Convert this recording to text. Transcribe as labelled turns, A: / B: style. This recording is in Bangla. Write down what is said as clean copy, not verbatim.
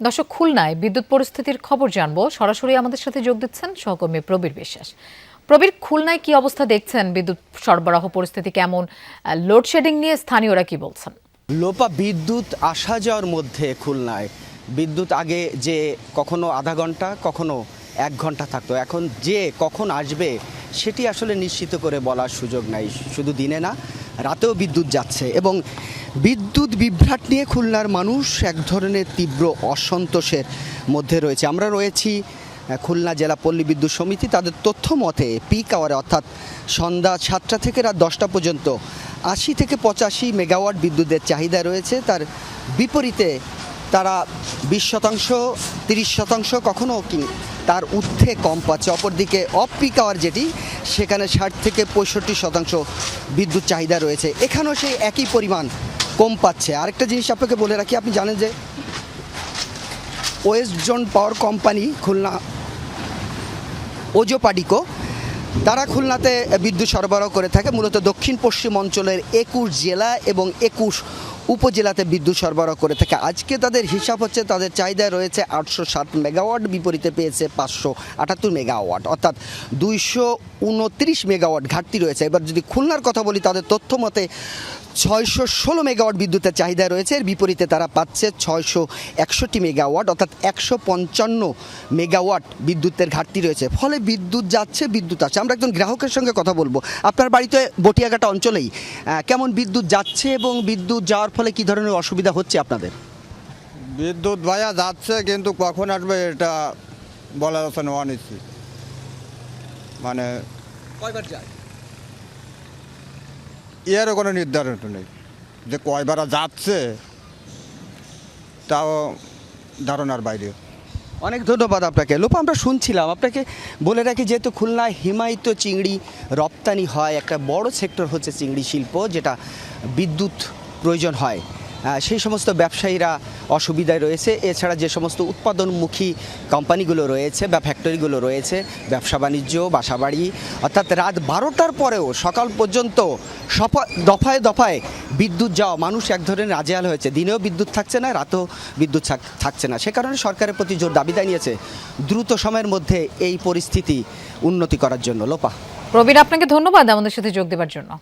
A: দর্শক, খুলনায় বিদ্যুৎ পরিস্থিতির খবর জানবো। সরাসরি আমাদের সাথে যোগ দিচ্ছেন সহকর্মী প্রবীর বিশ্বাস। প্রবীর, খুলনায় কি অবস্থা দেখছেন? বিদ্যুৎ সরবরাহ পরিস্থিতি কেমন? লোডশেডিং নিয়ে স্থানীয়রা কি বলছেন?
B: লোপা বিদ্যুৎ আসা যাওয়ার মধ্যে খুলনায় বিদ্যুৎ আগে যে কখনো আধা ঘন্টা কখনো 1 ঘন্টা থাকতো, এখন যে কখন আসবে সেটি আসলে নিশ্চিত করে বলার সুযোগ নাই। শুধু দিনে না, রাতেও বিদ্যুৎ যাচ্ছে এবং বিদ্যুৎ বিভ্রাট নিয়ে খুলনার মানুষ এক ধরনের তীব্র অসন্তোষের মধ্যে রয়েছে। আমরা রয়েছি খুলনা জেলা পল্লী বিদ্যুৎ সমিতি। তাদের তথ্য মতে পিক আওয়ারে অর্থাৎ সন্ধ্যা 7টা থেকে রাত 10টা পর্যন্ত 80 থেকে 85 মেগাওয়াট বিদ্যুতের চাহিদা রয়েছে। তার বিপরীতে তারা 20%, 30%, কখনো তার ঊর্ধ্বে কম পাচ্ছে। অপরদিকে অফ পিক আওয়ার যেটি, সেখানে 60 থেকে 65% বিদ্যুৎ চাহিদা রয়েছে। এখানেও সেই একই পরিমাণ কম পাচ্ছে। আরেকটা জিনিস আপনাকে বলে রাখি, আপনি জানেন যে ওয়েস্ট জোন পাওয়ার কোম্পানি খুলনা ওজোপাডিকো, তারা খুলনাতে বিদ্যুৎ সরবরাহ করে থাকে। মূলত দক্ষিণ পশ্চিম অঞ্চলের 21 জেলা এবং 21 উপজেলাতে বিদ্যুৎ সরবরাহ করে থাকে। আজকে তাদের হিসাব হচ্ছে তাদের চাহিদা রয়েছে 807 মেগাওয়াট, বিপরীতে পেয়েছে 578 মেগাওয়াট, অর্থাৎ 229 মেগাওয়াট ঘাটতি রয়েছে। এবার যদি খুলনার কথা বলি, তাদের তথ্য মতে 616 মেগাওয়াট বিদ্যুতের চাহিদা রয়েছে। এর বিপরীতে তারা পাচ্ছে 661 মেগাওয়াট, অর্থাৎ 155 মেগাওয়াট বিদ্যুতের ঘাটতি রয়েছে। ফলে বিদ্যুৎ যাচ্ছে, বিদ্যুৎ আছে। আমরা একজন গ্রাহকের সঙ্গে কথা বলবো। আপনার বাড়িতে বটিয়াঘাটা অঞ্চলেই কেমন বিদ্যুৎ যাচ্ছে এবং বিদ্যুৎ যাওয়ার ফলে কি ধরনের অসুবিধা হচ্ছে আপনাদের?
C: বিদ্যুৎ ভাইয়া যাচ্ছে, কিন্তু কখন আসবে এটা বলা যাচ্ছে না, অনিশ্চিত। মানে
B: কয়বার যায়?
C: এরও কোনো নির্ধারণ নেই যে কয়বার যাচ্ছে, তাও ধারণার বাইরে।
B: অনেক ধন্যবাদ আপনাকে। লোপা, আমরা শুনছিলাম, আপনাকে বলে রাখি, যেহেতু খুলনায় হিমায়িত চিংড়ি রপ্তানি হয়, একটা বড় সেক্টর হচ্ছে চিংড়ি শিল্প, যেটা বিদ্যুৎ প্রয়োজন হয়, সেই সমস্ত ব্যবসায়ীরা অসুবিধায় রয়েছে। এছাড়া যে সমস্ত উৎপাদনমুখী কোম্পানিগুলো রয়েছে বা ফ্যাক্টরিগুলো রয়েছে, ব্যবসা বাণিজ্য, বাসাবাড়ি, অর্থাৎ রাত 12টার পরেও সকাল পর্যন্ত দফায় দফায় বিদ্যুৎ যাওয়া, মানুষ এক ধরনের নাজেহাল হয়েছে। দিনেও বিদ্যুৎ থাকছে না, রাতেও বিদ্যুৎ থাকছে না। সে কারণে সরকারের প্রতি জোর দাবি জানিয়েছে দ্রুত সময়ের মধ্যে এই পরিস্থিতি উন্নতি করার জন্য। লোপা।
A: প্রবীর, আপনাকে ধন্যবাদ আমাদের সাথে যোগ দেওয়ার জন্য।